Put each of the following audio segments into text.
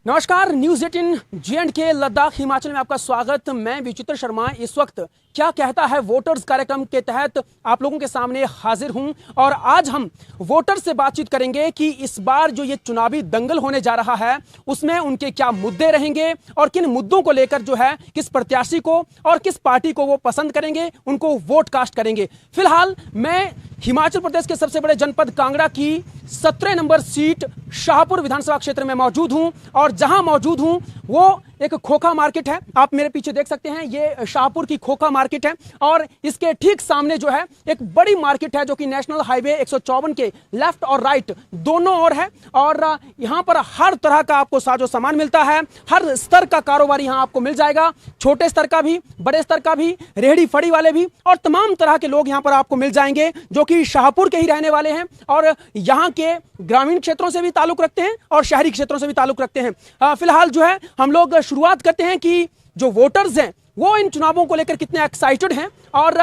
नमस्कार, news 18 J&K Ladakh Himachal में आपका स्वागत। मैं विचित्र शर्मा इस वक्त क्या कहता है वोटर्स कार्यक्रम के तहत आप लोगों के सामने हाजिर हूं और आज हम वोटर्स से बातचीत करेंगे कि इस बार जो ये चुनावी दंगल होने जा रहा है उसमें उनके क्या मुद्दे रहेंगे और किन मुद्दों को लेकर जो है किस प्रत्याशी को और किस पार्टी को वो पसंद करेंगे, उनको वोट कास्ट करेंगे। फिलहाल मैं हिमाचल प्रदेश के सबसे बड़े जनपद कांगड़ा की 17 नंबर सीट शाहपुर विधानसभा क्षेत्र में मौजूद हूं और जहां मौजूद हूं वो एक खोखा मार्केट है। आप मेरे पीछे देख सकते हैं, ये शाहपुर की खोखा मार्केट है और इसके ठीक सामने जो है एक बड़ी मार्केट है जो कि नेशनल हाईवे 154 के लेफ्ट और राइट दोनों ओर है और यहां पर हर तरह का आपको साजो सामान मिलता है। हर स्तर का कारोबार यहां आपको मिल जाएगा, छोटे स्तर का भी, बड़े स्तर का भी, रेहड़ी फड़ी वाले भी और तमाम तरह के लोग यहां पर आपको मिल जाएंगे जो कि शाहपुर के ही रहने वाले हैं और यहां के ग्रामीण क्षेत्रों से भी ताल्लुक रखते हैं और शहरी क्षेत्रों से भी ताल्लुक रखते हैं। फिलहाल जो है हम लोग शुरुआत करते हैं कि जो वोटर्स हैं वो इन चुनावों को लेकर कितने एक्साइटेड हैं और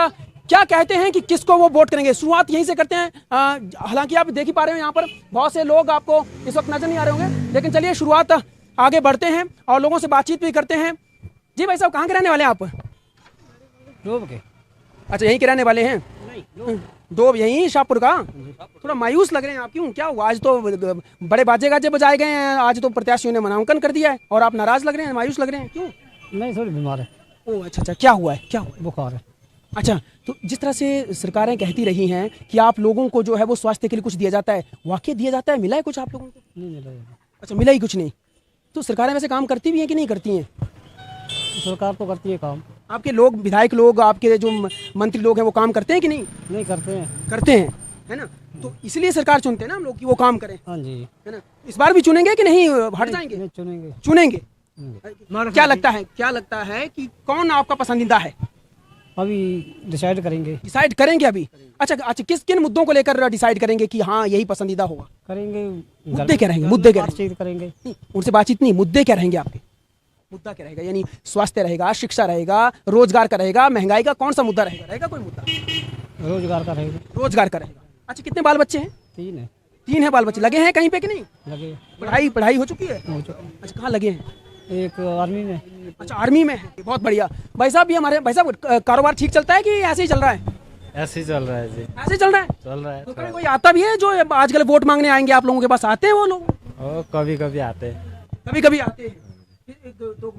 क्या कहते हैं कि किसको वो वोट करेंगे। शुरुआत यहीं से करते हैं। हालांकि आप देख ही पा रहे हो यहाँ पर बहुत से लोग आपको इस वक्त नजर नहीं आ रहे होंगे, लेकिन चलिए शुरुआत आगे बढ़ते हैं और लोगों से बातचीत भी करते हैं। जी भाई साहब, कहाँ के रहने वाले हैं आप? डोब के। अच्छा, यहीं के रहने वाले हैं? डोब यहीं शाहपुर का? थोड़ा मायूस लग रहे हैं आप, क्यों, क्या हुआ? आज तो बड़े बाजे गाजे बजाए गए हैं, आज तो प्रत्याशियों ने नामांकन कर दिया है और आप नाराज लग रहे हैं, मायूस लग रहे हैं, क्यों? नहीं, थोड़ी बीमार है। ओह अच्छा, क्या हुआ है, क्या हुआ? बुखार है। अच्छा, तो जिस तरह से सरकारें कहती रही हैं कि आप लोगों को जो है वो स्वास्थ्य के लिए कुछ दिया जाता है, वाकई दिया जाता है? मिला है कुछ आप लोगों को? नहीं मिला है। अच्छा, मिला ही कुछ नहीं। तो सरकारें वैसे काम करती भी हैं कि नहीं करती हैं? सरकार तो करती है काम। आपके लोग, विधायक लोग, आपके जो मंत्री लोग हैं वो काम करते हैं कि नहीं? नहीं करते हैं। करते हैं, है ना? तो इसलिए सरकार चुनते हैं ना हम लोग कि वो काम करें, हाँ जी। है ना? इस बार भी चुनेंगे कि नहीं, हट जाएंगे? नहीं चुनेंगे। चुनेंगे। क्या लगता है कि कौन आपका पसंदीदा है? अभी डिसाइड करेंगे। डिसाइड करेंगे अभी? अच्छा, किन मुद्दों को लेकर डिसाइड करेंगे कि हाँ यही पसंदीदा होगा? करेंगे। मुद्दे क्या रहेंगे? मुद्दे क्या रहेंगे? बातचीत करेंगे। उनसे बातचीत नहीं, मुद्दे क्या रहेंगे आपके? मुद्दा क्या रहेगा? यानी स्वास्थ्य रहेगा, शिक्षा रहेगा, रोजगार का रहेगा, महंगाई का, कौन सा मुद्दा रहेगा कोई मुद्दा? रोजगार का रहेगा। रोजगार का रहेगा। अच्छा, कितने बाल बच्चे हैं? 3 है। 3 है बाल बच्चे। लगे हैं कहीं पे कि नहीं? लगे। पढ़ाई हो चुकी है? हो चुका। अच्छा, कहाँ लगे हैं? एक आर्मी में। अच्छा, आर्मी में है, बहुत बढ़िया। भाई साहब, ये हमारे भाई साहब कारोबार ठीक चलता है कि ऐसे ही चल रहा है? ऐसे ही चल रहा है जी। ऐसे ही चल रहा है? चल रहा है। तो कोई आता भी है जो आजकल वोट मांगने आएंगे आप लोगों के पास, आते हैं वो लोग? कभी कभी आते हैं। कभी कभी आते हैं। तो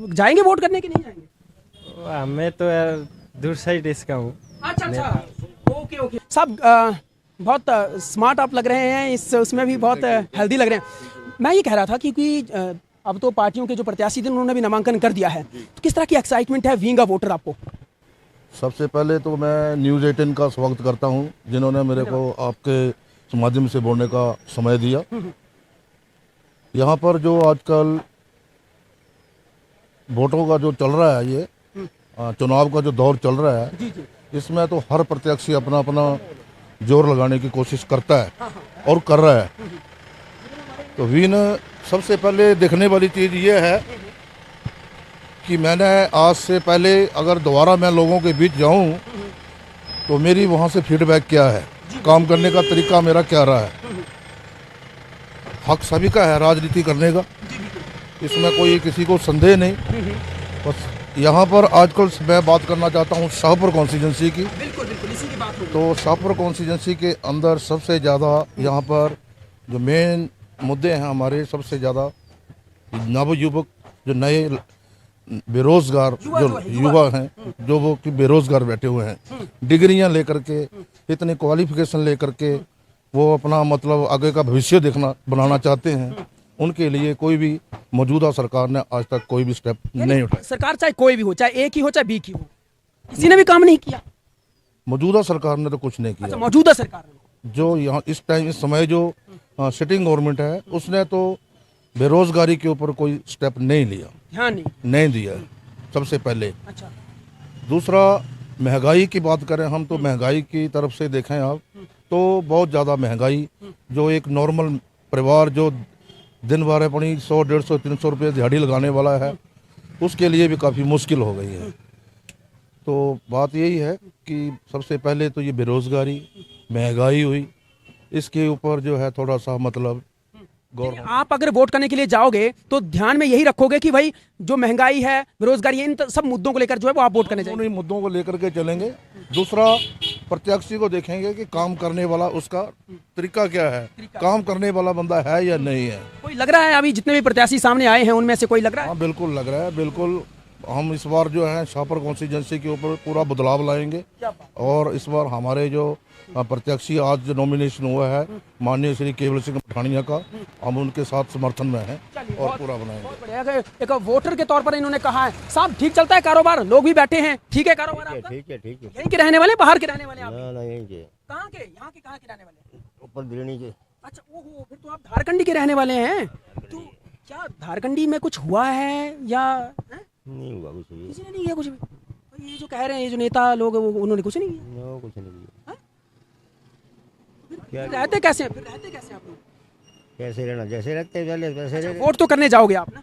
जाएंगे वोट करने की नहीं जाएंगे? मैं तो यार दूर साइड इसका हूँ। अच्छा, ओके साहब, बहुत स्मार्ट आप लग रहे हैं, उसमें भी बहुत हेल्दी लग रहे हैं। मैं ये कह रहा था कि अब तो पार्टियों के जो प्रत्याशी थे उन्होंने भी नामांकन कर दिया है, तो किस तरह की एक्साइटमेंट है बीइंग अ वोटर आपको? सबसे पहले तो मैं न्यूज़ 18 का स्वागत करता हूं, जिन्होंने मेरे को आपके माध्यम से बोलने का समय दिया। यहाँ पर जो आजकल वोटों का जो चल रहा है, ये चुनाव का जो दौर चल रहा है, इसमें तो हर प्रत्याशी अपना अपना जोर लगाने की कोशिश करता है और कर रहा है। तो सबसे पहले देखने वाली चीज़ ये है कि मैंने आज से पहले अगर दोबारा मैं लोगों के बीच जाऊं तो मेरी वहाँ से फीडबैक क्या है, काम करने का तरीका मेरा क्या रहा है। हक सभी का है राजनीति करने का, इसमें कोई किसी को संदेह नहीं। बस यहाँ पर आजकल मैं बात करना चाहता हूँ शाहपुर कॉन्स्टिट्यूंसी की। बिल्कुल इसी की बात होगी। तो शाहपुर कॉन्स्टिट्यूंसी के अंदर सबसे ज़्यादा यहाँ पर जो मेन मुद्दे हैं हमारे, सबसे ज़्यादा नवयुवक जो नए बेरोजगार जो युवा हैं, जो वो कि बेरोजगार बैठे हुए हैं, डिग्रियां लेकर के, इतने क्वालिफिकेशन लेकर के वो अपना मतलब आगे का भविष्य बनाना चाहते हैं, उनके लिए कोई भी मौजूदा सरकार ने आज तक कोई भी स्टेप नहीं उठाया। सरकार चाहे कोई भी हो, चाहे ए की हो चाहे बी की हो, किसी ने भी काम नहीं किया। मौजूदा सरकार ने तो कुछ नहीं किया। अच्छा, मौजूदा सरकार ने जो यहाँ इस समय जो सिटिंग गवर्नमेंट है उसने तो बेरोजगारी के ऊपर कोई स्टेप नहीं लिया, ध्यान नहीं दिया सबसे पहले। अच्छा, दूसरा, महंगाई की बात करें हम तो महंगाई की तरफ से देखें आप तो बहुत ज़्यादा महंगाई, जो एक नॉर्मल परिवार जो दिन भर अपनी 100, 150, 300 रुपये दिहाड़ी लगाने वाला है, उसके लिए भी काफ़ी मुश्किल हो गई है। तो बात यही है कि सबसे पहले तो ये बेरोज़गारी, महंगाई हुई, इसके ऊपर जो है थोड़ा सा मतलब गौर आप अगर वोट करने के लिए जाओगे तो ध्यान में यही रखोगे कि भाई जो महंगाई है, बेरोजगारी है, इन सब मुद्दों को लेकर जो है वो आप वोट करने जाएंगे। उन्हीं मुद्दों को लेकर के चलेंगे। दूसरा, प्रत्याशी को देखेंगे कि काम करने वाला उसका तरीका क्या है, काम करने वाला बंदा है या नहीं है। कोई लग रहा है अभी जितने भी प्रत्याशी सामने आए हैं उनमें से कोई लग रहा है? हाँ बिल्कुल लग रहा है, बिल्कुल। हम इस बार जो है शाहपुर कॉन्स्टिट्यूंसी के ऊपर पूरा बदलाव लाएंगे और इस बार हमारे जो प्रत्याशी आज जो नॉमिनेशन हुआ है माननीय श्री केवल सिंह पठानिया का, हम उनके साथ समर्थन में हैं और पूरा बनाएंगे। बहुत बढ़िया। एक वोटर के तौर पर इन्होंने कहा है साहब ठीक चलता है कारोबार, लोग भी बैठे हैं, ठीक है कारोबार आपका? ठीक है ठीक है। यहीं के रहने वाले, बाहर के रहने वाले आप? ना यहीं के कहाँ के, यहाँ के कहाँ के रहने वाले? ऊपर दिल्ली के। अच्छा, ओहो, फिर तो आप झारखंडी के रहने वाले हैं। तो क्या झारखंडी में कुछ हुआ है या है? नहीं हुआ कुछ भी। किसी ने नहीं किया कुछ भी? तो ये जो कह रहे हैं ये जो नेता लोग उन्होंने कुछ नहीं किया? नो कुछ नहीं किया। फिर रहते कैसे हैं? फिर रहते कैसे हैं आप लोग? कैसे रहना, जैसे रहते हैं पहले वैसे रह। वोट तो करने जाओगे आप ना?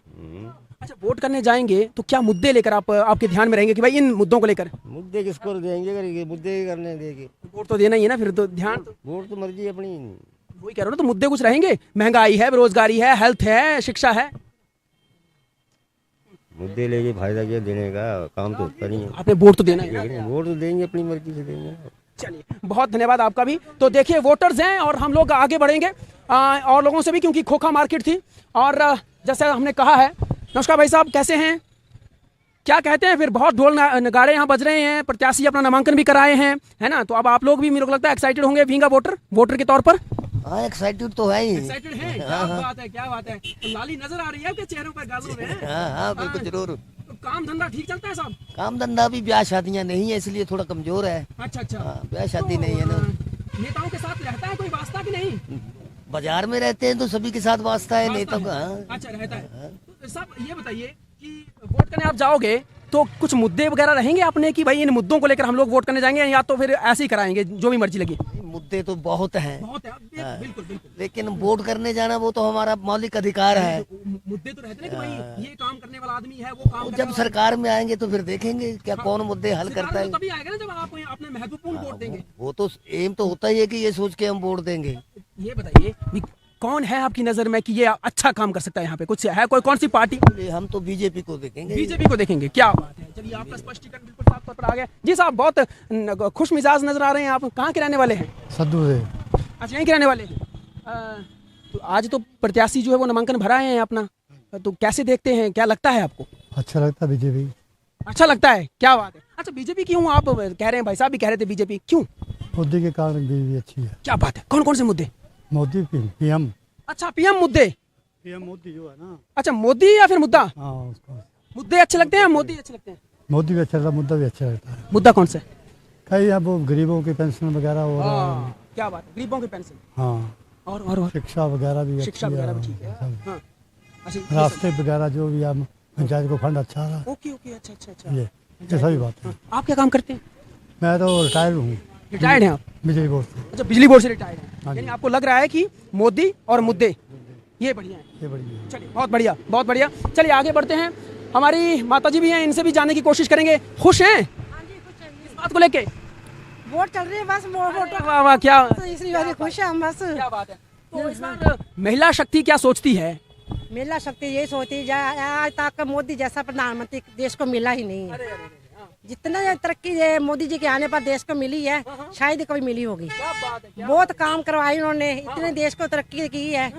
अच्छा, वोट करने जाएंगे तो क्या मुद्दे लेकर आप आपके ध्यान में रहेंगे कि भाई इन मुद्दों को लेकर? मुद्दे किसको देंगे, करेंगे मुद्दे ही करने देंगे। वोट तो देना ही है ना, फिर तो ध्यान तो वोट तो मर्जी अपनी। वही कह रहा हूँ ना, तो मुद्दे कुछ रहेंगे, महंगाई है, बेरोजगारी है, हेल्थ है, शिक्षा है। मुद्दे लेके फायदा क्या देने का, काम तो होता नहीं है। आपने वोट तो देना है ना? वोट तो देंगे, अपनी मर्जी से देंगे। चलिए, बहुत धन्यवाद आपका भी। तो देखिए वोटर्स हैं और हम लोग आगे बढ़ेंगे और लोगों से भी, क्योंकि खोखा मार्केट थी और जैसे हमने कहा है। नमस्कार भाई साहब, कैसे हैं? क्या कहते हैं? फिर बहुत ढोल नगाड़े यहाँ बज रहे हैं, प्रत्याशी अपना नामांकन भी कराए हैं, है ना? तो अब आप लोग भी मेरे को लगता है एक्साइटेड होंगे बीइंग अ वोटर के तौर पर। हाँ एक्साइटेड तो है ही। एक्साइटेड हैं? क्या बात है, क्या बात है। तो लाली नजर आ रही है आपके चेहरों पर, गालों में। हाँ बिल्कुल जरूर। तो काम धंधा ठीक चलता है साहब? काम धंधा भी, ब्याह शादियाँ नहीं है इसलिए थोड़ा कमजोर है। अच्छा अच्छा। ब्याह शादी नहीं है ना। नेताओं के साथ रहता है कोई वास्ता कि नहीं? बाजार में रहते हैं तो सभी के साथ वास्ता है, नेता का। अच्छा, रहता है। तो साहब ये बताइए कि वोट करने आप जाओगे तो कुछ मुद्दे वगैरह रहेंगे अपने कि भाई इन मुद्दों को लेकर हम लोग वोट करने जाएंगे, या तो फिर ऐसे ही कराएंगे जो भी मर्जी लगी? मुद्दे तो बहुत हैं, बहुत है, बिल्कुल बिल्कुल। लेकिन वोट करने जाना वो तो हमारा मौलिक अधिकार है। मुद्दे तो रहते हैं कि भाई ये काम करने वाला आदमी है, वो काम करने जब वाला सरकार में आएंगे तो फिर देखेंगे क्या कौन मुद्दे हल सरकार करता है। तो तभी आएगा ना जब आप अपने महत्वपूर्ण वोट देंगे। वो तो एम तो होता ही है कि ये सोच के हम वोट देंगे। ये बताइए भी कौन है आपकी नजर में कि ये अच्छा काम कर सकता है यहाँ पे? कुछ है कोई, कौन सी पार्टी? हम तो बीजेपी को देखेंगे। बीजेपी को देखेंगे। क्या बात है, चलिए आपका स्पष्टीकरण बिल्कुल साफ तौर पर आ गया। जी साहब, बहुत खुश मिजाज नजर आ रहे हैं आप। कहाँ के रहने वाले हैं? सद्दू से। अच्छा, यहीं के रहने वाले हैं। तो आज तो प्रत्याशी जो है वो नामांकन भरा है अपना, तो कैसे देखते हैं, क्या लगता है आपको? अच्छा लगता है बीजेपी। अच्छा लगता है, क्या बात है। अच्छा, बीजेपी क्यों आप कह रहे हैं? भाई साहब भी कह रहे थे बीजेपी क्यों? मोदी के कारण बीजेपी अच्छी है। क्या बात है, कौन कौन से मुद्दे? मोदी पीएम। अच्छा, पीएम मुद्दे। पीएम मोदी जो है ना। अच्छा, मोदी या फिर मुद्दा? हाँ उसको। मुद्दे अच्छे लगते हैं, मोदी अच्छे लगते हैं? मोदी भी अच्छा लगता है, मुद्दा भी अच्छा लगता है। मुद्दा कौन सा? कई अब वो गरीबों की पेंशन वगैरह हो रहा है। क्या बात है, गरीबों की पेंशन हाँ, और शिक्षा वगैरह भी शिक्षा अच्छी वगैरह है। भी ठीक है। सब। हाँ, अच्छा, ये रास्ते वगैरह जो भी है, पंचायत को फंड अच्छा आ रहा सब- ओके ओके, अच्छा अच्छा अच्छा। है। ये सभी बात है। आप क्या काम करते हैं? मैं तो रिटायर्ड हूँ रिटायर्ड हैं आप? बिजली बोर्ड से। अच्छा, बिजली बोर्ड से रिटायर्ड हैं। हाँ जी। यानी आपको लग रहा है कि मोदी और मुद्दे ये बढ़िया है। ये बड़ी है। चलिए, बहुत बढ़िया, बहुत बढ़िया। चलिए आगे बढ़ते हैं। हमारी माताजी भी हैं, इनसे भी जानने की कोशिश करेंगे। खुश हैं इस बात को लेके? वोट चल रही है बस वोट। वाह वाह, क्या तो इसलिए वाली खुश है हम बस। क्या बात है। तो इस बार महिला शक्ति क्या सोचती है? महिला शक्ति ये सोचती है, आज तक मोदी जैसा प्रधानमंत्री देश को मिला ही नहीं है। जितना ये तरक्की ये मोदी जी के आने पर देश को मिली है, शायद ही कभी मिली होगी। बहुत काम करवाए उन्होंने, इतने देश को तरक्की की है,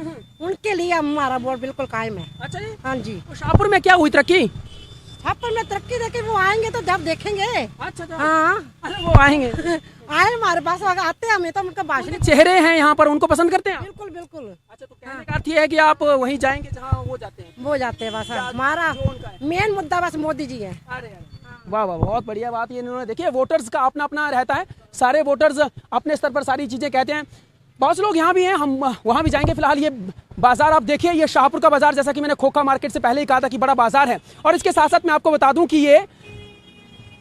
उनके लिए हमारा वोट बिल्कुल कायम है। अच्छा जी। हाँ जी। तो शाहपुर में क्या हुई तरक्की? छापर में तरक्की देखे वो आएंगे तो जब देखेंगे। अच्छा, हाँ, अरे वो आएंगे। आए हमारे पास आते हैं, हमें तो उनका भाषण। चेहरे हैं यहाँ पर, उनको पसंद करते हैं आप? बिल्कुल बिल्कुल। अच्छा, तो कहने का अर्थ ये है कि आप वहीं जाएंगे जहाँ वो जाते हैं? वो जाते हैं बस। हमारा जो उनका है। मेन मुद्दा बस मोदी जी है। अरे वाह वाह, बहुत बढ़िया बात ये इन्होंने। देखिए, वोटर्स का अपना अपना रहता है, सारे वोटर्स अपने स्तर पर सारी चीजें कहते हैं। बहुत से लोग यहाँ भी हैं, हम वहाँ भी जाएंगे। फिलहाल ये बाजार आप देखिए, ये शाहपुर का बाजार, जैसा कि मैंने खोखा मार्केट से पहले ही कहा था कि बड़ा बाजार है। और इसके साथ साथ मैं आपको बता दूं कि ये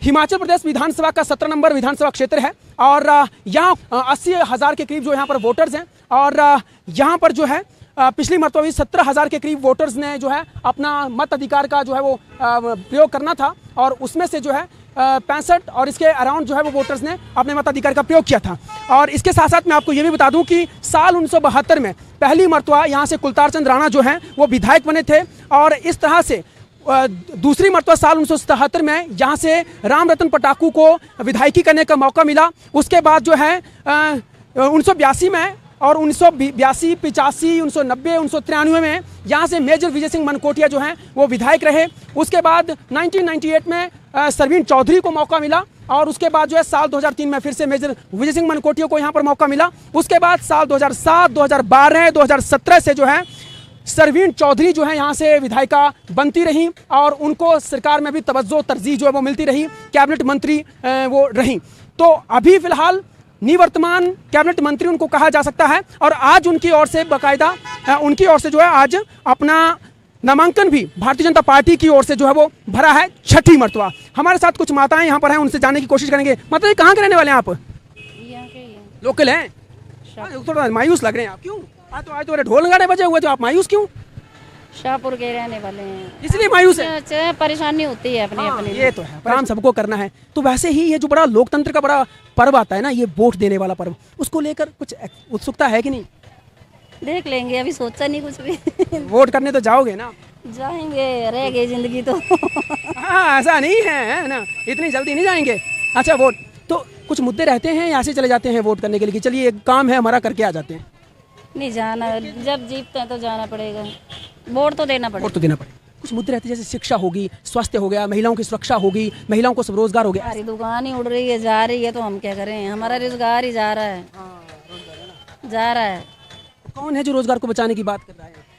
हिमाचल प्रदेश विधानसभा का 17 नंबर विधानसभा क्षेत्र है और यहाँ 80,000 के करीब जो यहाँ पर वोटर्स हैं। और यहाँ पर जो है पिछली मरतबा भी 17,000 के करीब वोटर्स ने जो है अपना मत अधिकार का जो है वो प्रयोग करना था, और उसमें से जो है 65 और इसके अराउंड जो है वो वोटर्स ने अपने मताधिकार का प्रयोग किया था। और इसके साथ साथ मैं आपको ये भी बता दूं कि साल 1972 में पहली मरतबा यहाँ से कुलतार चंद राणा जो हैं वो विधायक बने थे। और इस तरह से दूसरी मरतबा साल 1977 में यहाँ से राम रतन पटाकू को विधायकी करने का मौका मिला। उसके बाद जो है 1982 में और 1982, 85, 1990, 1993 में यहाँ से मेजर विजय सिंह मनकोटिया जो हैं वो विधायक रहे। उसके बाद 1998 में सरवीन चौधरी को मौका मिला और उसके बाद जो है साल 2003 में फिर से मेजर विजय सिंह मनकोटिया को यहाँ पर मौका मिला। उसके बाद साल 2007, 2012, 2017 से जो है सरवीन चौधरी जो है यहाँ से विधायिका बनती रही और उनको सरकार में भी तवज्जो तरजीह जो है वो मिलती रही, कैबिनेट मंत्री वो रही। तो अभी फिलहाल निवर्तमान कैबिनेट मंत्री उनको कहा जा सकता है और आज उनकी ओर से बाकायदा उनकी ओर से जो है आज अपना नामांकन भी भारतीय जनता पार्टी की ओर से जो है वो भरा है 6ठी मरतबा। हमारे साथ कुछ माताएं यहाँ पर हैं, उनसे जानने की कोशिश करेंगे। माता जी कहाँ के रहने वाले हैं आप? यहाँ के ही हैं। लोकल हैं? थोड़ा मायूस लग रहे हैं आप, क्यों? आज तो ढोल नगाड़े बजे हुए, तो आप मायूस क्यों? शाहपुर के रहने वाले हैं, इसलिए मायूस है। अच्छा, परेशानी होती है अपने अपने। ये तो है, काम सबको करना है। तो वैसे ही ये जो बड़ा लोकतंत्र का बड़ा पर्व आता है ना, ये वोट देने वाला पर्व, उसको लेकर कुछ उत्सुकता है कि नहीं? देख लेंगे, अभी सोचा नहीं कुछ भी। वोट करने तो जाओगे ना? जाएंगे, रह गई जिंदगी तो। हाँ, ऐसा नहीं है ना, इतनी जल्दी नहीं जाएंगे। अच्छा, वोट तो कुछ मुद्दे रहते हैं या ऐसे चले जाते हैं वोट करने के लिए कि चलिए एक काम है हमारा करके आ जाते हैं? नहीं जाना, जब जीतते हैं तो जाना पड़ेगा, वोट तो देना पड़ेगा। वोट तो देना पड़ेगा। कुछ मुद्दे रहते हैं जैसे शिक्षा होगी, स्वास्थ्य हो गया, महिलाओं की सुरक्षा होगी, महिलाओं को स्वरोजगार हो गया। हमारी दुकान ही उड़ रही है, जा रही है, तो हम क्या करें? हमारा रोजगार ही जा रहा है, जा रहा है। कौन है जो रोजगार को बचाने की बात कर रहा है?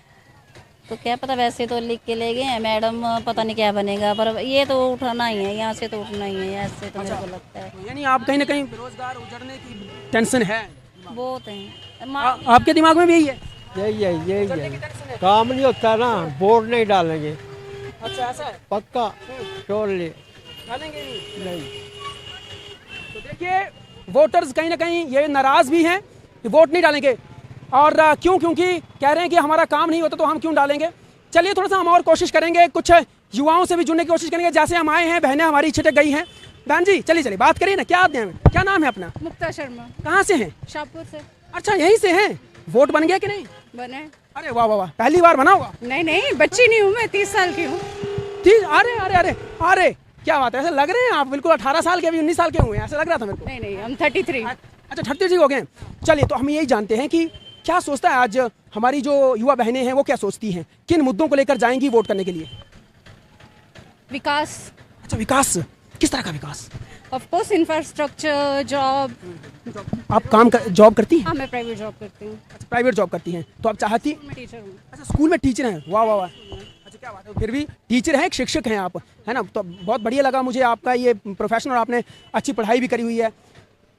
तो क्या पता, वैसे तो लिख के ले गए हैं मैडम, पता नहीं क्या बनेगा, पर ये तो उठाना ही है, यहाँ से तो उठना ही है, ऐसे तो मेरे को लगता है। यानी आप कहीं ना कहीं बेरोजगार उजड़ने की टेंशन है? बहुत है। आपके दिमाग में भी यही है? यही काम नहीं होता ना, वोट नहीं डालेंगे। अच्छा, ऐसा है? पक्का छोड़ ले, डालेंगे नहीं। तो देखिए, वोटर्स कहीं ना कहीं ये नाराज भी हैं कि वोट नहीं डालेंगे। और क्यों? क्योंकि कह रहे हैं कि हमारा काम नहीं होता तो हम क्यों डालेंगे। चलिए थोड़ा सा हम और कोशिश करेंगे, कुछ युवाओं से भी जुड़ने की कोशिश करेंगे। जैसे हम आए हैं, बहनें हमारी छिटक गई हैं। बहन जी चलिए बात करिए ना, क्या नाम है अपना? मुक्ता शर्मा। कहाँ से हैं? शाहपुर से। अच्छा, यहीं से हैं। वोट बन गया कि नहीं? बने। अरे वाह वाह वाह, पहली बार बना होगा? नहीं, बच्ची नहीं हूँ मैं, 30 साल की हूँ। अरे अरे अरे अरे, क्या बात है, ऐसे लग रहे हैं आप बिल्कुल 18 साल के, अभी 19 साल के हुए हैं, ऐसा लग रहा था मेरे को। नहीं, हम 33। अच्छा, 33 हो गए। चलिए, तो हम यही जानते हैं कि क्या सोचता है आज हमारी जो युवा बहनें हैं, वो क्या सोचती हैं, किन मुद्दों को लेकर जाएंगी वोट करने के लिए? विकास। अच्छा, विकास, किस तरह का विकास? Of course infrastructure, job. आप जॉब करती हैं? हाँ, मैं प्राइवेट जॉब करती हूँ। अच्छा, प्राइवेट जॉब करती हैं, तो आप चाहती? मैं टीचर हूँ। अच्छा, स्कूल में टीचर हैं, वाह वाह वाह। अच्छा, क्या बात है, फिर भी टीचर हैं, एक शिक्षक हैं आप, है ना? तो बहुत बढ़िया लगा मुझे आपका ये प्रोफेशन, और आपने अच्छी पढ़ाई भी करी हुई है।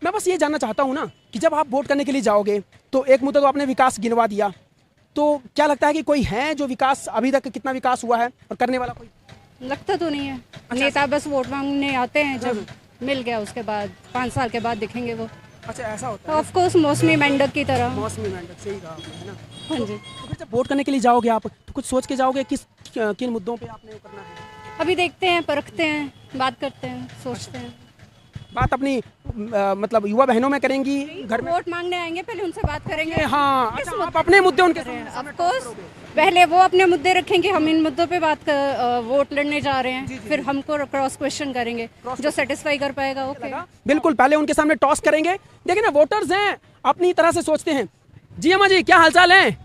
मैं बस ये जानना चाहता हूँ ना कि जब आप वोट करने के लिए जाओगे तो एक मुद्दा तो आपने विकास गिनवा दिया, तो क्या लगता है कि कोई है जो विकास अभी तक कितना विकास हुआ है और करने वाला कोई? लगता तो नहीं है। नेता बस वोट मांगने आते हैं, जब मिल गया उसके बाद 5 साल के बाद दिखेंगे वो। अच्छा, ऐसा होता है? ऑफ कोर्स मौसमी मेंढक की तरह। मौसमी मेंढक, सही कहा आपने, है ना? हाँ जी। तो फिर जब वोट करने के लिए जाओगे आप तो कुछ सोच के जाओगे किन मुद्दों पे आपने करना है? अभी देखते हैं, परखते हैं, बात करते हैं, सोचते हैं। बात अपनी मतलब युवा बहनों में करेंगी, घर में? वोट मांगने आएंगे, पहले उनसे बात करेंगे। हाँ, अच्छा, आप अपने मुद्दे उनके ऑफ कोर्स पहले वो अपने मुद्दे रखेंगे, हम इन मुद्दों पे वोट लड़ने जा रहे हैं, फिर हमको क्रॉस क्वेश्चन करेंगे, जो सेटिस्फाई कर पाएगा ओके। बिल्कुल, पहले उनके सामने टॉस करेंगे। देखिए ना, वोटर्स हैं, अपनी तरह से सोचते हैं। जी अम्मा जी, क्या हालचाल है?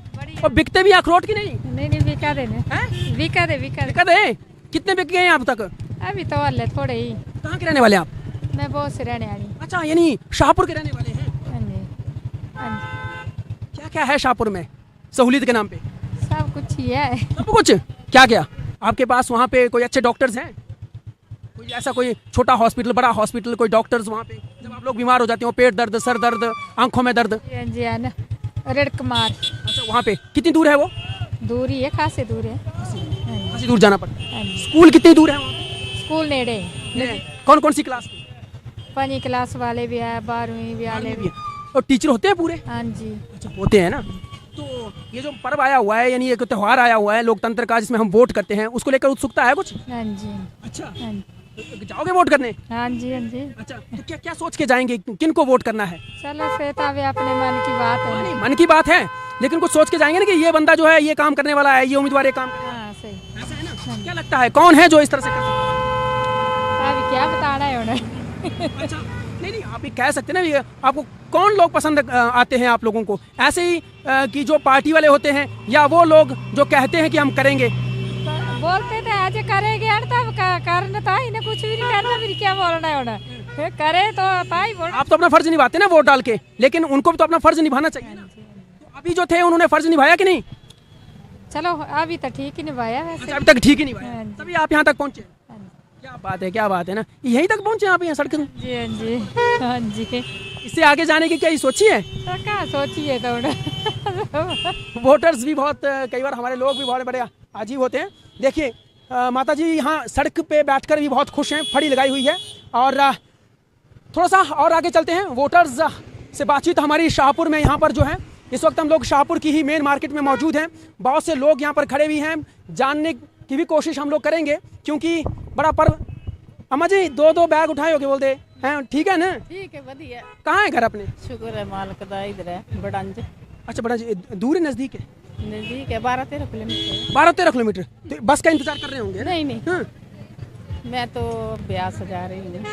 और बिकते भी अखरोट की नहीं? नहीं, बिका दे। कितने बिक गए हैं अब तक? अभी तो वाले थोड़े ही। कहाँ के रहने वाले आप? मैं बहुत से रहने वाली। अच्छा, यानी शाहपुर के रहने वाले हैं? हाँ जी। क्या क्या है शाहपुर में सहूलियत के नाम पे? सब कुछ ही है। सब कुछ? क्या आपके पास वहाँ पे कोई अच्छे डॉक्टर्स हैं? कोई ऐसा कोई छोटा हॉस्पिटल, बड़ा हॉस्पिटल, कोई डॉक्टर्स वहाँ पे जब आप लोग बीमार हो जाते हो, पेट दर्द, सर दर्द, आंखों में दर्द? जी है ना, रेड कुमार। अच्छा, वहाँ पे कितनी दूर है वो? दूरी है, खासी दूर है। खासी दूर जाना पड़ता है। स्कूल कितनी दूर है वहाँ पे? स्कूल नेड़े। कौन कौन सी क्लास की? 5वीं क्लास वाले भी है, 12वीं वाले भी। और टीचर होते हैं पूरे? हाँ जी। अच्छा, होते हैं ना। तो ये जो पर्व आया हुआ है, यानी एक त्यौहार आया हुआ है लोकतंत्र का, जिसमें हम वोट करते हैं, उसको लेकर उत्सुकता है कुछ? हाँ जी। अच्छा, हाँ। जाओगे वोट करने? हाँ जी हाँ जी। अच्छा, तो क्या क्या सोच के जाएंगे, किन को वोट करना है? चलो श्वेता भी अपने मन की बात है। नहीं, मन की बात है, लेकिन कुछ सोच के जाएंगे ना कि ये बंदा जो है ये काम करने वाला है, ये उम्मीदवार ये काम करेगा। हाँ सही। ऐसा है ना? क्या लगता है कौन है जो इस तरह से कर सकता है? अभी क्या बताना है उन्हें। अच्छा, नहीं आप ये कह सकते हैं ना, ये आपको कौन लोग पसंद आते हैं आप लोगों को, ऐसे ही कि जो पार्टी वाले होते हैं, या वो लोग जो कहते हैं कि हम करेंगे? बोलते थे आज करेंगे यार, तब करना था इन्हें, कुछ भी नहीं करना, फिर क्या बोलना है उन्हें, करे तो था ही बोल। आप तो अपना फर्ज निभाते ना वोट डाल के, लेकिन उनको भी तो अपना फर्ज निभाना चाहिए ना। तो अभी जो थे उन्होंने फर्ज निभाया कि नहीं? चलो अभी तो ठीक ही निभाया वैसे। अच्छा, अभी तक ठीक ही निभाया, तभी आप यहाँ तक पहुँचे। क्या बात है, क्या बात है ना, यहीं तक पहुँचे आप यहाँ सड़क में। जी हाँ जी हाँ जी। इससे आगे जाने की क्या सोची है? तो क्या सोचिए तो वोटर्स भी बहुत, कई बार हमारे लोग भी बहुत बड़े अजीब होते हैं। देखिए माता जी यहाँ सड़क पे बैठकर भी बहुत खुश हैं, फड़ी लगाई हुई है। और थोड़ा सा और आगे चलते हैं, वोटर्स से बातचीत हमारी शाहपुर में। यहाँ पर जो है इस वक्त हम लोग शाहपुर की ही मेन मार्केट में मौजूद हैं। बहुत से लोग यहाँ पर खड़े भी हैं, जानने की भी कोशिश हम लोग करेंगे, क्योंकि बड़ा पर्व। अम्मा जी दो बैग उठाए होके बोलते हैं, ठीक है ना? ठीक है, बढ़िया। कहाँ है घर अपने? शुक्र है मालिक दा, इधर है बड़ंज। अच्छा, बड़ा दूर है नज़दीक है? नजदीक है, 12-13 किलोमीटर। 12-13 किलोमीटर। तो बस का इंतजार कर रहे होंगे? नहीं नहीं, हाँ। मैं तो ब्यास जा रही हूँ।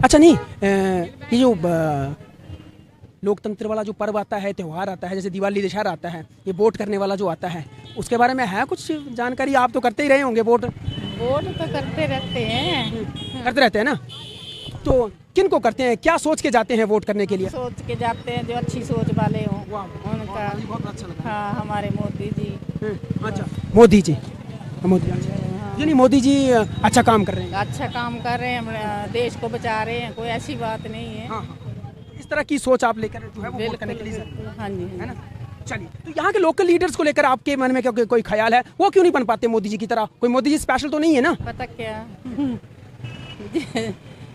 अच्छा नहीं, ये जो लोकतंत्र वाला जो पर्व आता है, त्यौहार आता है, जैसे दिवाली दशहरा आता है, ये वोट करने वाला जो आता है, उसके बारे में है कुछ जानकारी? आप तो करते ही रहे होंगे वोट तो करते रहते हैं। करते रहते हैं ना, तो किन को करते हैं, क्या सोच के जाते हैं वोट करने के लिए? सोच के जाते हैं जो अच्छी सोच वाले हों उनका। बहुत अच्छा लगा। हाँ, हमारे मोदी जी। अच्छा, मोदी जी, यानी मोदी जी अच्छा काम कर रहे हैं। अच्छा काम कर रहे हैं, देश को बचा रहे हैं, कोई ऐसी बात नहीं है। हाँ, इस तरह की सोच आप लेकर जो है वो वोट करने के लिए हाँ जी, है ना? चलिए, तो यहाँ के लोकल लीडर्स को लेकर आपके मन में क्या कोई ख्याल है, वो क्यों नहीं बन पाते मोदी जी की तरह? कोई मोदी जी स्पेशल तो नहीं है ना? पता क्या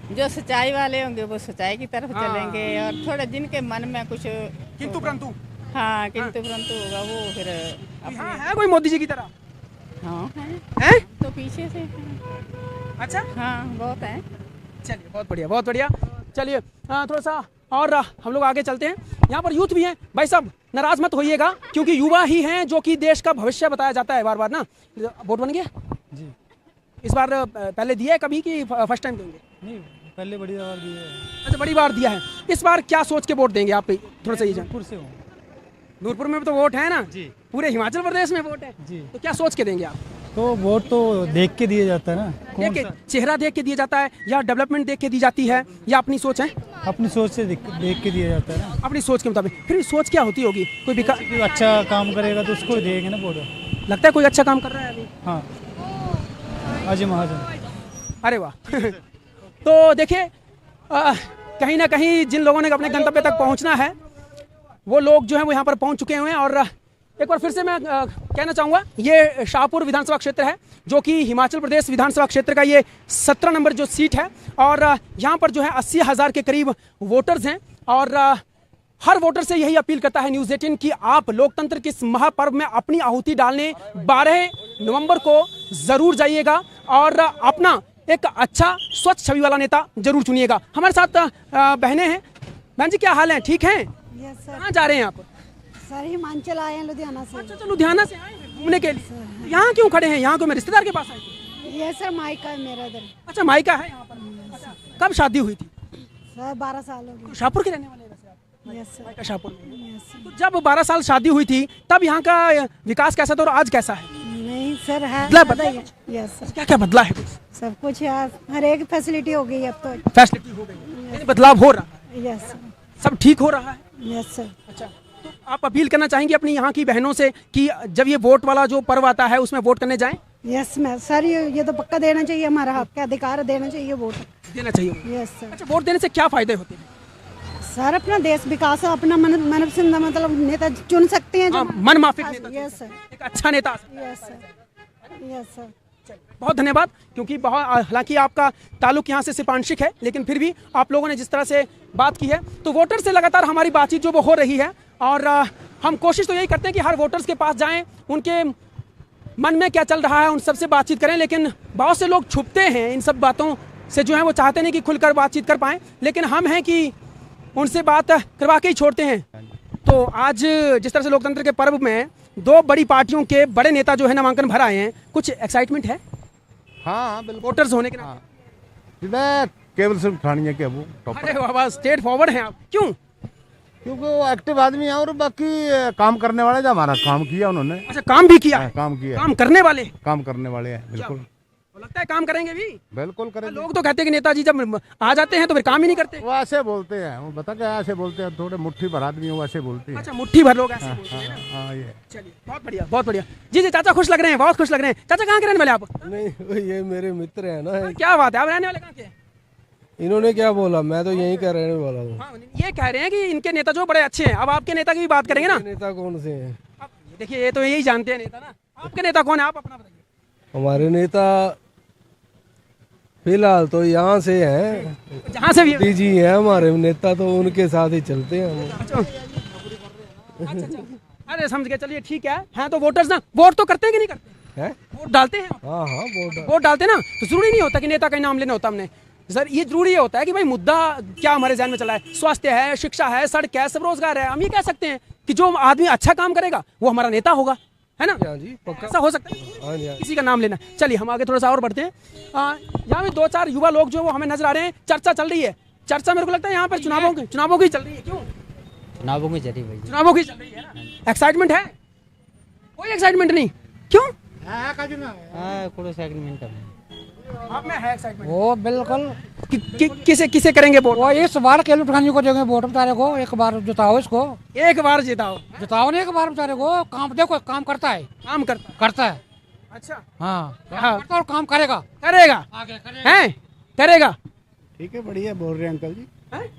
जो सच्चाई वाले होंगे वो सच्चाई की तरफ चलेंगे, और थोड़े जिनके मन में कुछ किंतु परंतु, हाँ किंतु परंतु होगा, वो फिर हाँ है कोई मोदी जी की तरह? हाँ है तो पीछे से। अच्छा, हाँ बहुत है। चलिए, बहुत बढ़िया, बहुत बढ़िया। चलिए थोड़ा सा और हम लोग आगे चलते हैं। यहाँ पर यूथ भी हैं। भाई साहब नाराज मत होइएगा, क्योंकि युवा ही हैं जो कि देश का भविष्य बताया जाता है बार बार ना। वोट बन गया जी? इस बार पहले दिया है कभी कि फर्स्ट टाइम देंगे? नहीं, पहले बड़ी बार दी है। अच्छा, बड़ी बार दिया है। इस बार क्या सोच के वोट देंगे आप? थोड़ा सा ये जान। नूरपुर से हूँ। नूरपुर में भी तो वोट है ना जी? पूरे हिमाचल प्रदेश में वोट है जी। तो क्या सोच के देंगे आप? तो वोट तो देख के दिया जाता है ना, देख के, चेहरा देख के दिया जाता है, या डेवलपमेंट देख के दी जाती है, या अपनी सोच है? अपनी सोच से देख के दिया जाता है ना। अपनी सोच के मुताबिक। फिर सोच क्या होती होगी? कोई विकास कोई अच्छा काम करेगा तो उसको देंगे ना वोट। लगता है कोई अच्छा काम कर रहा है अभी? हाँ, अजय महाजन। अरे वाह तो देखिए कहीं ना कहीं जिन लोगों ने अपने गंतव्य तक पहुंचना है, वो लोग जो हैं वो यहाँ पर पहुंच चुके हुए हैं। और एक बार फिर से मैं कहना चाहूँगा, ये शाहपुर विधानसभा क्षेत्र है, जो कि हिमाचल प्रदेश विधानसभा क्षेत्र का ये 17 नंबर जो सीट है। और यहाँ पर जो है 80,000 के करीब वोटर्स हैं। और हर वोटर से यही अपील करता है न्यूज़ 18 कि आप लोकतंत्र के इस महापर्व में अपनी आहुति डालने 12 नवंबर को ज़रूर जाइएगा, और अपना एक अच्छा स्वच्छ छवि वाला नेता जरूर चुनिएगा। हमारे साथ बहनें हैं। बहन जी क्या हाल है, ठीक हैं? कहाँ जा रहे हैं आप? सर हिमाचल आए हैं लुधियाना से। अच्छा, लुधियाना से आए हैं घूमने के लिए। यहाँ क्यों खड़े हैं? यहाँ को मैं रिश्तेदार के पास आए? ये सर मायका है मेरा इधर। अच्छा, मायका है यहाँ पर। अच्छा, कब शादी हुई थी? सर 12 साल हो गए। शाहपुर के रहने वाले हैं वैसे आप? Yes sir. मायका शाहपुर में। तो जब 12 साल शादी हुई थी तब यहाँ का विकास कैसा था और आज कैसा है? नहीं सर है, बदला है। Yes sir. क्या क्या बदला है? सब कुछ यार, हर एक फैसिलिटी हो गई अब तो। फैसिलिटी हो गई, बदलाव हो रहा है, यस सर। सब ठीक हो रहा है। Yes sir. अच्छा, तो आप अपील करना चाहेंगे अपनी यहाँ की बहनों से कि जब ये वोट वाला जो पर्व आता है उसमें वोट करने जाएं? यस मैं सर, ये तो पक्का देना चाहिए, हमारा हक का अधिकार देना चाहिए, वोट देना चाहिए। Yes sir. अच्छा, वोट देने से क्या फायदे होते हैं? सर अपना देश विकास, अपना मन पसंद मतलब नेता चुन सकते हैं। हाँ, मन माफिक नेता। Yes sir. एक अच्छा नेता। Yes sir. Yes sir. बहुत धन्यवाद, क्योंकि बहुत, हालांकि आपका ताल्लुक यहाँ से सिर्फ आंशिक है, लेकिन फिर भी आप लोगों ने जिस तरह से बात की है, तो वोटर से लगातार हमारी बातचीत जो वो हो रही है। और हम कोशिश तो यही करते हैं कि हर वोटर्स के पास जाएं, उनके मन में क्या चल रहा है उन सबसे बातचीत करें। लेकिन बहुत से लोग छुपते हैं इन सब बातों से, जो है वो चाहते नहीं कि खुलकर बातचीत कर पाएं, लेकिन हम हैं कि उनसे बात करवा के ही छोड़ते हैं। तो आज जिस तरह से लोकतंत्र के पर्व में दो बड़ी पार्टियों के बड़े नेता जो है नामांकन भर आए हैं, कुछ एक्साइटमेंट है? हाँ बिल्कुल। वोटर्स होने के नाते केवल सिर्फ ठानिया के वो अरे वाह, स्टेट फॉरवर्ड हैं आप। क्यों? क्योंकि वो एक्टिव आदमी है और बाकी काम करने वाले, जो हमारा काम किया उन्होंने। अच्छा, काम भी किया है? काम किया, काम करने वाले, काम करने वाले हैं बिल्कुल। लगता है काम करेंगे भी? बिल्कुल करेंगे। लोग तो कहते हैं कि नेताजी जब आ जाते हैं तो फिर काम ही नहीं करते। वो ऐसे बोलते हैं, वो बता क्या ऐसे बोलते हैं, थोड़े मुट्ठी भर आदमी वो ऐसे बोलते हैं। अच्छा, मुट्ठी भर लोग ऐसे बोलते हैं ना। हाँ ये चलिए, बहुत बढ़िया, बहुत बढ़िया। जी जी, चाचा खुश लग रहे हैं, बहुत खुश लग रहे हैं। चाचा कहाँ के रहने वाले आप? नहीं, ये मेरे मित्र है ना। क्या बात है, आप रहने वाले कहाँ के? इन्होंने क्या बोला, मैं तो यहीं का रहने वाला हूँ। हाँ, ये कह रहे हैं कि इनके नेता जो बड़े अच्छे हैं। अब आपके नेता की भी बात करेंगे ना। नेता कौन से हैं? देखिए, ये तो यही जानते हैं नेता ना। आपके नेता कौन है, आप अपना बताइए। हमारे नेता फिलहाल तो यहाँ से हैं, जहाँ से भी मोदी जी हैं हमारे नेता, तो उनके साथ ही चलते हैं हम। अच्छा, अरे समझ गए, चलिए ठीक है। हाँ, तो वोटर्स ना वोट तो करते हैं कि नहीं करते हैं? वोट डालते हैं? हाँ हाँ, वोट डालते हैं ना। तो जरूरी नहीं होता कि नेता का नाम लेना होता हमने सर। ये जरूरी होता है कि भाई मुद्दा क्या हमारे ध्यान में चला है। स्वास्थ्य है, शिक्षा है, सड़क है, सब रोजगार है। हम ये कह सकते हैं कि जो आदमी अच्छा काम करेगा वो हमारा नेता होगा, है ना? जी, पक्का। ऐसा हो सकता है, किसी का नाम लेना। चलिए हम आगे थोड़ा सा और बढ़ते हैं। यहाँ पे दो चार युवा लोग जो वो हमें नजर आ रहे हैं। चर्चा चल रही है, चर्चा मेरे को लगता है यहाँ पर चुनावों की चल रही है। क्यों चुनावों की चल रही है? चुनावों की चल रही है ना। एक्साइटमेंट है? कोई एक्साइटमेंट नहीं? क्यों? कोई सेगमेंट आप में है एक्साइटमेंट? वो बिल्कुल किसे करेंगे वोट? वो इस बार केलू ठानी को देंगे वोट, बेचारे को एक बार जिताओ, इसको एक बार जिताओ। जिताओ नहीं, एक बार बेचारे को। काम देखो, काम करता है, काम करता है। अच्छा, हाँ, करता और काम करेगा, हैं? करेगा। ठीक है, बढ़िया बोल रहे हैं अंकल जी।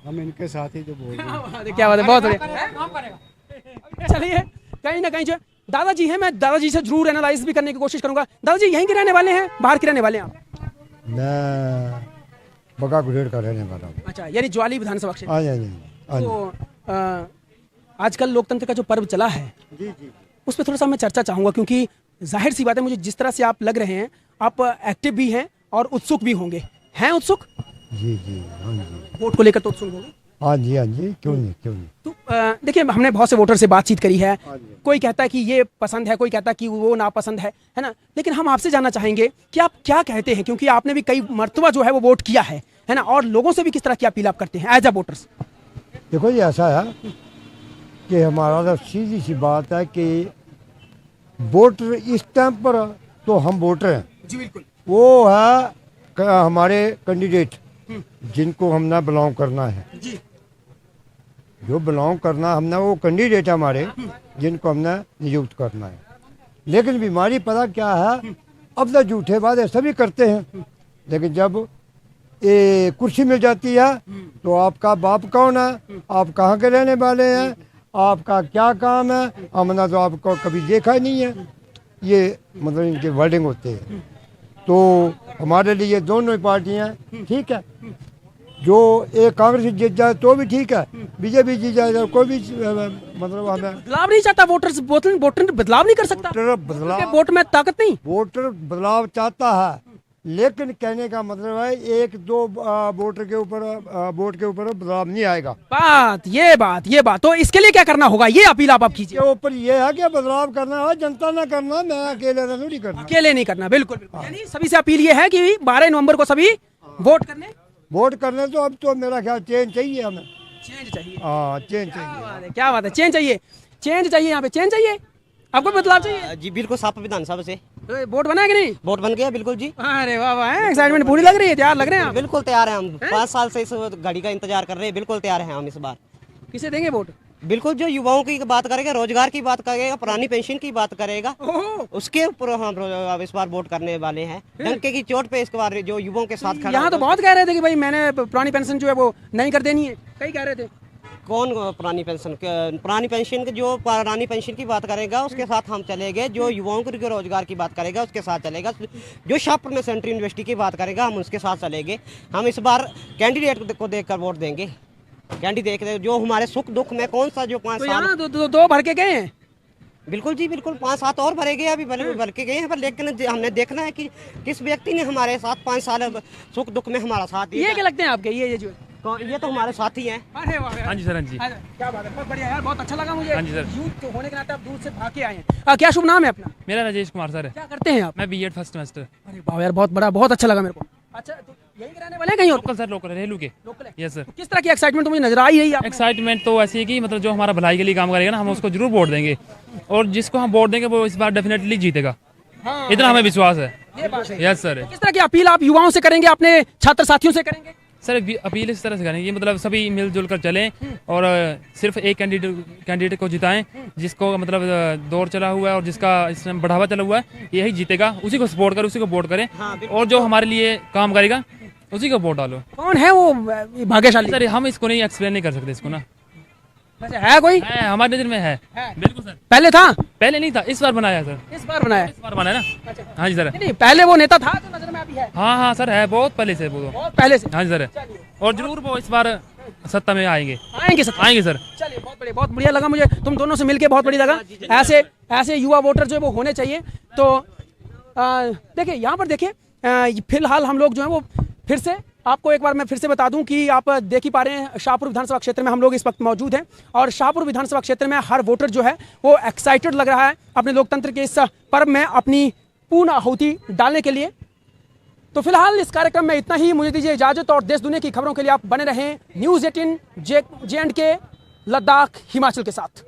हम इनके साथ ही जो बोल रहे हैं। क्या बात है, बहुत बढ़िया। काम करेगा। चलिए, कहीं ना कहीं जो दादाजी हैं, मैं दादाजी से जरूर एनालाइज भी करने की कोशिश करूंगा। दादाजी यहीं के रहने वाले हैं, बाहर के रहने वाले हैं आप? मैं बगा गुडेर का रहने वाला हूँ। अच्छा, यानी ज्वाली विधानसभा क्षेत्र। हाँ। तो आजकल लोकतंत्र का जो पर्व चला है, उस पर थोड़ा सा मैं चर्चा चाहूंगा, क्योंकि जाहिर सी बात है, मुझे जिस तरह से आप लग रहे हैं, आप एक्टिव भी हैं और उत्सुक भी होंगे। हैं उत्सुक? जी जी, हाँ जी। वोट को लेकर तो उत्सुक होंगे। हाँ जी, क्यों नहीं। तो देखिए, हमने बहुत से वोटर से बातचीत करी है। कोई कहता है कि ये पसंद है, कोई कहता है कि वो नापसंद है ना। लेकिन हम आपसे जानना चाहेंगे कि आप क्या कहते हैं, क्योंकि आपने भी कई मर्तबा जो है वो वोट किया है ना, और लोगों से भी किस तरह की अपील आप करते हैं एज अ वोटर्स? देखो, ये ऐसा है कि हमारा तो सीधी सी बात है कि वोटर इस टाइम पर तो हम वोटर हैं जी, बिल्कुल। वो है हमारे कैंडिडेट जिनको हमने बिलोंग करना है जी। जो बिलोंग करना हमने, वो कैंडिडेट हमारे जिनको हमने नियुक्त करना है। लेकिन बीमारी पता क्या है, अब तो झूठे वादे सभी करते हैं, लेकिन जब ये कुर्सी मिल जाती है तो आपका बाप कौन है, आप कहाँ के रहने वाले हैं, आपका क्या काम है, हमने तो आपको कभी देखा ही नहीं है। ये मतलब इनके वर्डिंग होते हैं। तो हमारे लिए दोनों ही पार्टियां ठीक है। जो एक कांग्रेस जीत जाए तो भी ठीक है, बीजेपी जीत जाए कोई भी मतलब हमें बदलाव नहीं चाहता। वोटर बदलाव नहीं कर सकता। बदलाव, वोट में ताकत नहीं। वोटर बदलाव चाहता है, लेकिन कहने का मतलब है एक दो वोटर के ऊपर वोट के ऊपर बदलाव नहीं आएगा। ये बात तो इसके लिए क्या करना होगा, ये अपील आप कीजिए। के ऊपर ये है कि बदलाव करना है, जनता ने करना, मैं अकेले नहीं करना। अकेले नहीं करना, बिल्कुल। यानी सभी से अपील ये है कि 12 नवंबर को सभी वोट करने। तो अब तो मेरा ख्याल चेंज चाहिए, हमें चेंज चाहिए। हाँ, चेंज चाहिए। क्या बात है, चेंज चाहिए। यहाँ पे चेंज चाहिए, आपको बदलाव चाहिए जी। बिल्कुल, साफ विधानसभा से वोट बना है कि नहीं? वोट बन गया, बिल्कुल जी। अरे वाह वाह, एक्साइटमेंट पूरी लग रही है, तैयार लग रहे हैं आप? बिल्कुल तैयार हैं हम। 5 साल से इस घड़ी का इंतजार कर रहे हैं। बिल्कुल तैयार हैं हम इस बार। किसे देंगे वोट? बिल्कुल, जो युवाओं की बात करेगा, रोजगार की बात करेगा, पुरानी पेंशन की बात करेगा, उसके ऊपर हम इस बार वोट करने वाले हैं। डंके की चोट पे इस बार जो युवाओं के साथ खड़ा। यहाँ तो बहुत कह रहे थे कि भाई मैंने पुरानी पेंशन जो है वो नहीं कर देनी है, कई कह रहे थे। कौन पुरानी पेंशन जो पुरानी पेंशन की बात करेगा उसके साथ हम चलेंगे। जो युवाओं के रोजगार की बात करेगा उसके साथ चलेगा। जो शाहपुर में सेंट्रल यूनिवर्सिटी की बात करेगा हम उसके साथ चलेंगे। हम इस बार कैंडिडेट को देखकर वोट देंगे। कैंडिडेट जो हमारे सुख दुख में कौन सा जो 5 तो साल यहाँ दो भर के गए हैं। बिल्कुल जी बिल्कुल, 5-7 और भरेंगे अभी भर के गए हैं, पर लेकिन हमने देखना है कि किस व्यक्ति ने हमारे साथ 5 साल सुख दुख में हमारा साथ दिया। ये क्या लगते हैं आपके ये जो तो ये तो हमारे साथी हैं। अरे वाह यार। हाँ जी सर, हाँ जी, क्या बात है, बहुत बढ़िया यार, बहुत अच्छा लगा मुझे। हाँ जी सर। यूथ होने के नाते आप दूर से भाग के आए हैं। क्या शुभ नाम है अपना? मेरा राजेश कुमार सर है। क्या करते हैं आप? मैं बीएड फर्स्ट सेमेस्टर। अरे वाह यार, बहुत बड़ा, बहुत अच्छा लगा मेरे को। अच्छा, तो यहीं के रहने वाले हैं कहीं और? लोकल सर, लोकल रेलू के। लोकल है। Yes sir. तो किस तरह की एक्साइटमेंट तो मुझे नजर आ ही रही है। एक्साइटमेंट तो ऐसी है कि मतलब जो हमारा भलाई के लिए काम करेगा ना, हम उसको जरूर वोट देंगे, और जिसको हम वोट देंगे वो इस बार डेफिनेटली जीतेगा, इतना हमें विश्वास है। Yes sir. किस तरह की अपील आप युवाओं से करेंगे, अपने छात्र साथियों से करेंगे? सर अपील इस तरह से करेंगे, मतलब सभी मिलजुल कर चलें और सिर्फ एक कैंडिडेट को जिताएं, जिसको मतलब दौर चला हुआ है और जिसका इसमें बढ़ावा चला हुआ है, यही जीतेगा, उसी को सपोर्ट करें, उसी को वोट करें, और जो हमारे लिए काम करेगा उसी को वोट डालो। कौन है वो भाग्यशाली? सर हम इसको नहीं एक्सप्लेन नहीं कर सकते इसको ना। अच्छा, है कोई? है, हमारे नजर में है। बिल्कुल सर। पहले था? पहले नहीं था, इस बार बनाया सर। इस बार बनाया? इस बार बनाया ना। हाँ जी सर। नहीं, पहले वो नेता था जो नजर में अभी है? हाँ हाँ सर, है, बहुत पहले से वो, बहुत पहले से। हाँ जी सर, और जरूर वो इस बार सत्ता में आएंगे। आएंगे सर। चलिए, बहुत बढ़िया लगा मुझे तुम दोनों से मिलके, बहुत बढ़िया लगा। ऐसे युवा वोटर जो है वो होने चाहिए। तो देखिए यहाँ पर, देखिए फिलहाल हम लोग जो है वो फिर से आपको एक बार मैं फिर से बता दूं कि आप देख ही पा रहे हैं, शाहपुर विधानसभा क्षेत्र में हम लोग इस वक्त मौजूद हैं, और शाहपुर विधानसभा क्षेत्र में हर वोटर जो है वो एक्साइटेड लग रहा है अपने लोकतंत्र के इस पर्व में अपनी पूर्ण आहुति डालने के लिए। तो फिलहाल इस कार्यक्रम में इतना ही, मुझे दीजिए इजाजत, और देश दुनिया की खबरों के लिए आप बने रहें न्यूज़ 18 J&K लद्दाख हिमाचल के साथ।